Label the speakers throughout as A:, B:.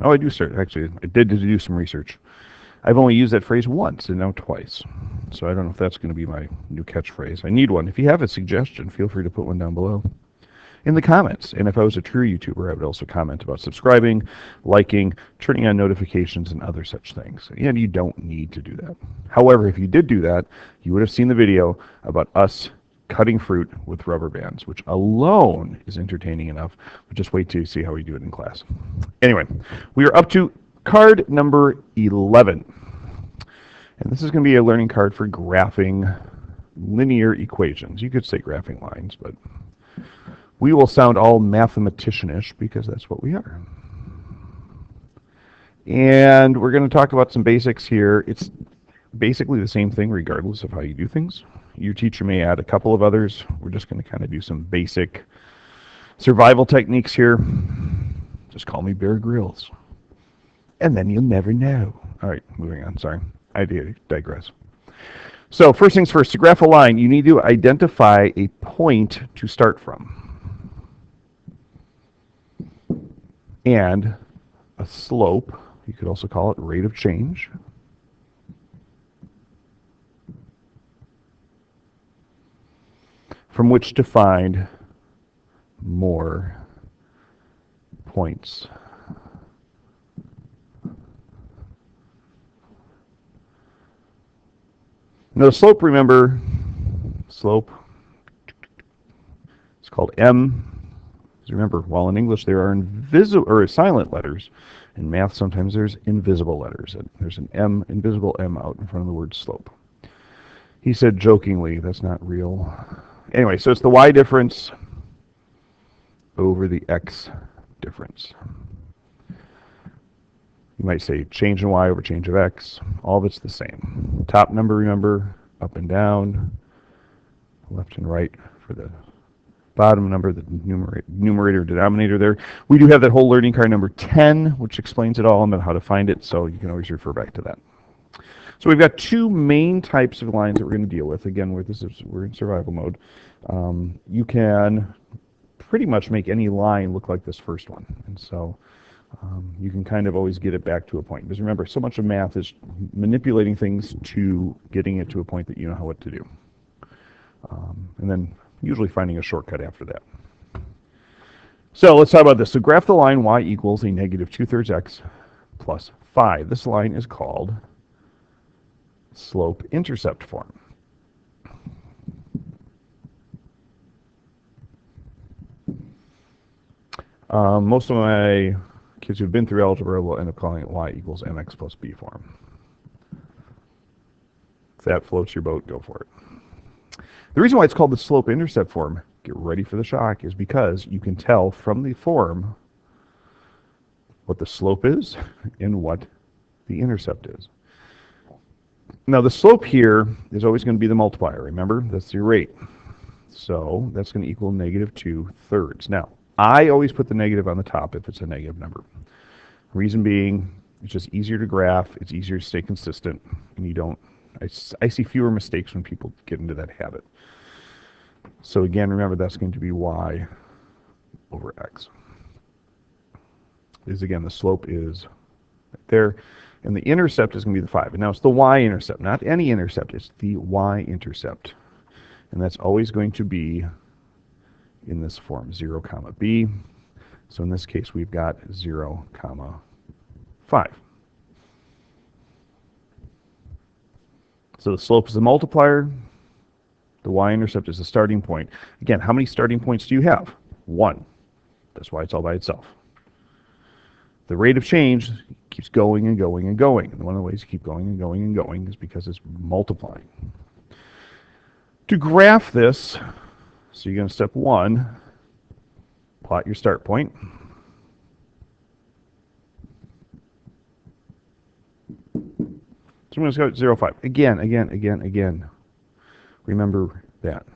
A: Oh, I do start. Actually, I did do some research. I've only used that phrase once and now twice. So I don't know if that's going to be my new catchphrase. I need one. If you have a suggestion, feel free to put one down below in the comments. And if I was a true YouTuber, I would also comment about subscribing, liking, turning on notifications, and other such things. And you don't need to do that. However, if you did do that, you would have seen the video about us cutting fruit with rubber bands, which alone is entertaining enough. But just wait till you see how we do it in class. Anyway, we are up to card number 11. And this is going to be a learning card for graphing linear equations. You could say graphing lines, but we will sound all mathematician-ish because that's what we are. And we're going to talk about some basics here. It's basically the same thing regardless of how you do things. Your teacher may add a couple of others. We're just going to kind of do some basic survival techniques here. Just call me Bear Grylls. And then you'll never know. All right, moving on. Sorry, I digress. So first things first, to graph a line, you need to identify a point to start from. And a slope, you could also call it rate of change. From which to find more points. Now the slope, remember, slope, it's called M. Remember, while in English there are invisible or silent letters, in math sometimes there's invisible letters. There's an M, invisible M out in front of the word slope. He said jokingly, that's not real. Anyway, so it's the y difference over the x difference. You might say change in y over change of x. All of it's the same. Top number, remember, up and down, left and right for the bottom number, the numerator, denominator there. We do have that whole learning card number 10, which explains it all and how to find it, so you can always refer back to that. So we've got two main types of lines that we're going to deal with. Again, we're in survival mode. You can pretty much make any line look like this first one, and so you can kind of always get it back to a point. Because remember, so much of math is manipulating things to getting it to a point that you know what to do. And then usually finding a shortcut after that. So let's talk about this. So graph the line y equals a negative 2/3 x plus 5. This line is called slope-intercept form. Most of my kids who've been through algebra will end up calling it y equals mx plus b form. If that floats your boat, go for it. The reason why it's called the slope-intercept form, get ready for the shock, is because you can tell from the form what the slope is and what the intercept is. Now the slope here is always going to be the multiplier, remember? That's your rate. So that's going to equal negative 2/3. Now, I always put the negative on the top if it's a negative number. Reason being, it's just easier to graph, it's easier to stay consistent, and you don't, I see fewer mistakes when people get into that habit. So again, remember that's going to be y over x. Again, the slope is right there, and the intercept is going to be the 5. And now it's the y-intercept, not any intercept, it's the y-intercept. And that's always going to be in this form, 0, comma b. So in this case, we've got 0, comma 5. So the slope is the multiplier. The y-intercept is the starting point. Again, how many starting points do you have? 1. That's why it's all by itself. The rate of change keeps going and going and going. And one of the ways you keep going and going and going is because it's multiplying. To graph this, so you're going to step 1, plot your start point. So I'm going to go at 0, 5. Again. Remember that.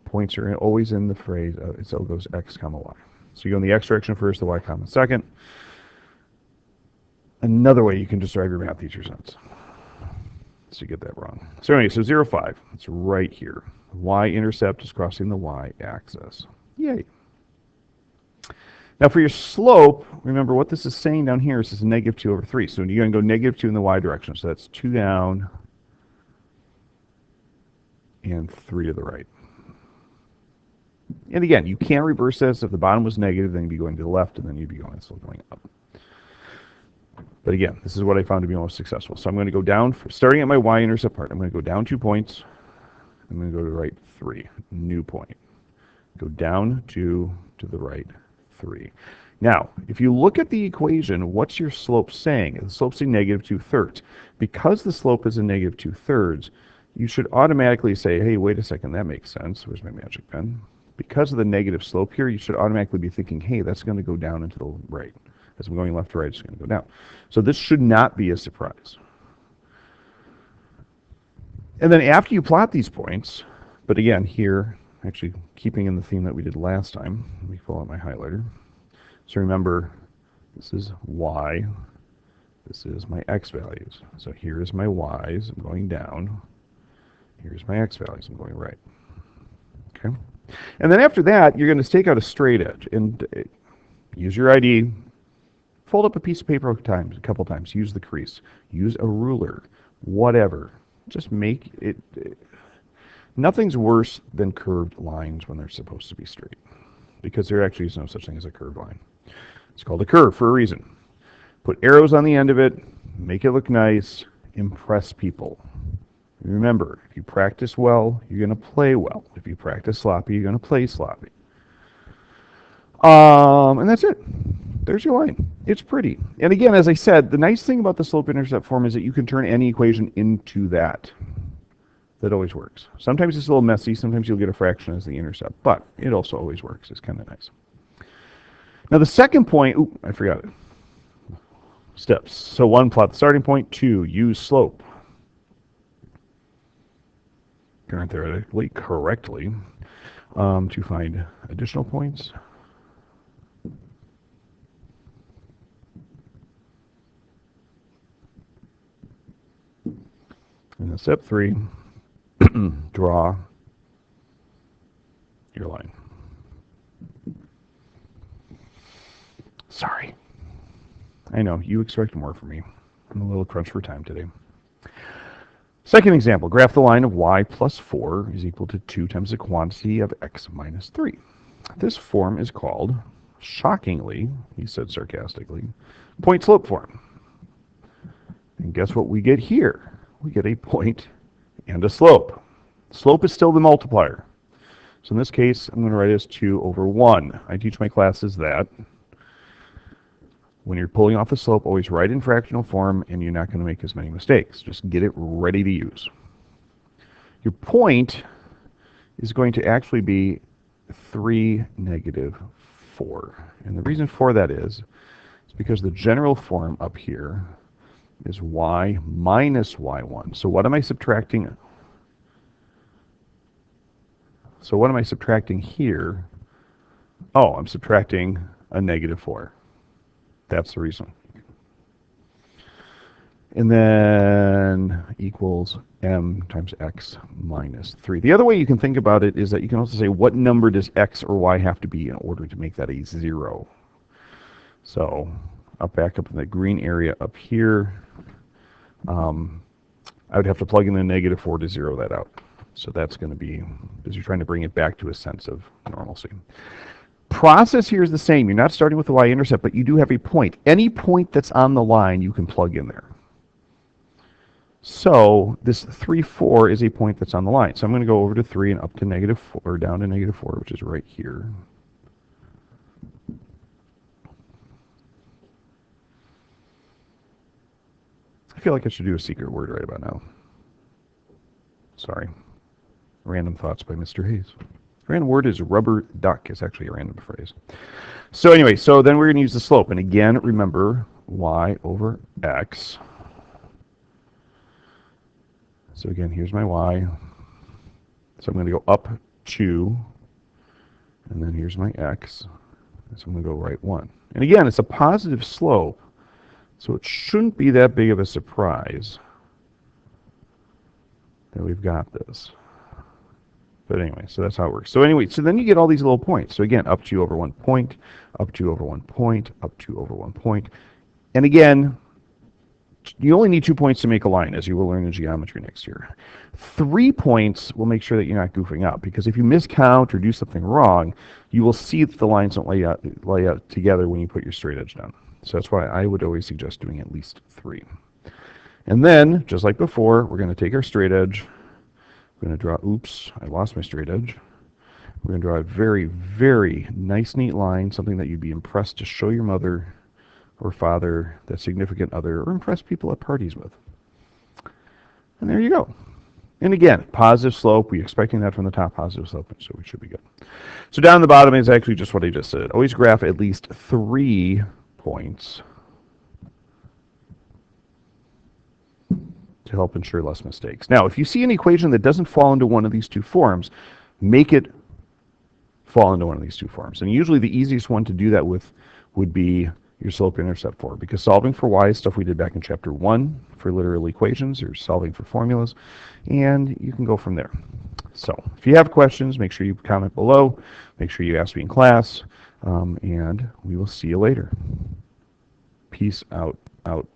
A: Points are always in the phrase, so it goes x, comma y. So you go in the x direction first, the y, comma second. Another way you can just drive your math teacher's nuts. So you get that wrong. So anyway, so 0, 5. It's right here. Y-intercept is crossing the y-axis. Yay. Now for your slope, remember what this is saying down here is this is negative 2 over 3. So you're going to go negative 2 in the y direction. So that's 2 down and 3 to the right. And again, you can't reverse this. If the bottom was negative, then you'd be going to the left, and then you'd be still going up. But again, this is what I found to be most successful. So I'm going to go down, starting at my y-intercept part, I'm going to go down 2 points. I'm going to go to the right 3, new point. Go down 2 to the right 3. Now, if you look at the equation, what's your slope saying? The slope's saying negative 2/3. Because the slope is a negative 2/3, you should automatically say, hey, wait a second, that makes sense. Where's my magic pen? Because of the negative slope here, you should automatically be thinking, hey, that's going to go down and to the right. As I'm going left to right, it's going to go down. So this should not be a surprise. And then after you plot these points, but again here, actually keeping in the theme that we did last time, let me pull out my highlighter. So remember, this is y, this is my x values. So here's my y's, I'm going down. Here's my x values, I'm going right. Okay. And then after that, you're going to stake out a straight edge and use your ID. Fold up a piece of paper a couple times. Use the crease. Use a ruler. Whatever. Just make it. Nothing's worse than curved lines when they're supposed to be straight, because there actually is no such thing as a curved line. It's called a curve for a reason. Put arrows on the end of it. Make it look nice. Impress people. Remember, if you practice well, you're going to play well. If you practice sloppy, you're going to play sloppy. And that's it. There's your line. It's pretty. And again, as I said, the nice thing about the slope-intercept form is that you can turn any equation into that. That always works. Sometimes it's a little messy. Sometimes you'll get a fraction as the intercept. But it also always works. It's kind of nice. Now the second point, I forgot it. Steps. So 1, plot the starting point. 2, use slope. Parenthetically, correctly, to find additional points. And then step 3, draw your line. Sorry. I know, you expect more from me. I'm a little crunched for time today. Second example, graph the line of y plus 4 is equal to 2 times the quantity of x minus 3. This form is called, shockingly, he said sarcastically, point-slope form. And guess what we get here? We get a point and a slope. Slope is still the multiplier. So in this case, I'm going to write it as 2 over 1. I teach my classes that when you're pulling off the slope, always write in fractional form, and you're not going to make as many mistakes. Just get it ready to use. Your point is going to actually be 3 negative 4. And the reason for that is because the general form up here is y minus y1. So what am I subtracting? So what am I subtracting here? Oh, I'm subtracting a negative 4. That's the reason. And then equals m times x minus 3. The other way you can think about it is that you can also say, what number does x or y have to be in order to make that a 0? So I'll back up in the green area up here. I would have to plug in the negative 4 to 0 that out. So that's going to be, because you're trying to bring it back to a sense of normalcy. Process here is the same. You're not starting with the y-intercept, but you do have a point. Any point that's on the line, you can plug in there. So this 3, 4 is a point that's on the line. So I'm going to go over to 3 and up to negative 4, or down to negative 4, which is right here. I feel like I should do a secret word right about now. Sorry. Random thoughts by Mr. Hayes. Random word is rubber duck. It's actually a random phrase. So anyway, so then we're going to use the slope. And again, remember y over x. So again, here's my y. So I'm going to go up 2. And then here's my x. So I'm going to go right 1. And again, it's a positive slope. So it shouldn't be that big of a surprise that we've got this. But anyway, so that's how it works. So anyway, so then you get all these little points. So again, up 2 over 1 point, up 2 over 1 point, up 2 over 1 point. And again, you only need 2 points to make a line, as you will learn in geometry next year. 3 points will make sure that you're not goofing up, because if you miscount or do something wrong, you will see that the lines don't lay out together when you put your straight edge down. So that's why I would always suggest doing at least 3. And then, just like before, we're going to take our straight edge. We're going to draw, oops, I lost my straight edge. We're going to draw a very, very nice, neat line, something that you'd be impressed to show your mother or father, that significant other, or impress people at parties with. And there you go. And again, positive slope, we're expecting that from the top, positive slope, so we should be good. So down the bottom is actually just what I just said. Always graph at least 3 points to help ensure less mistakes. Now, if you see an equation that doesn't fall into one of these 2 forms, make it fall into one of these 2 forms. And usually the easiest one to do that with would be your slope-intercept form, because solving for y is stuff we did back in chapter 1 for literal equations, or solving for formulas, and you can go from there. So if you have questions, make sure you comment below, make sure you ask me in class, and we will see you later. Peace out.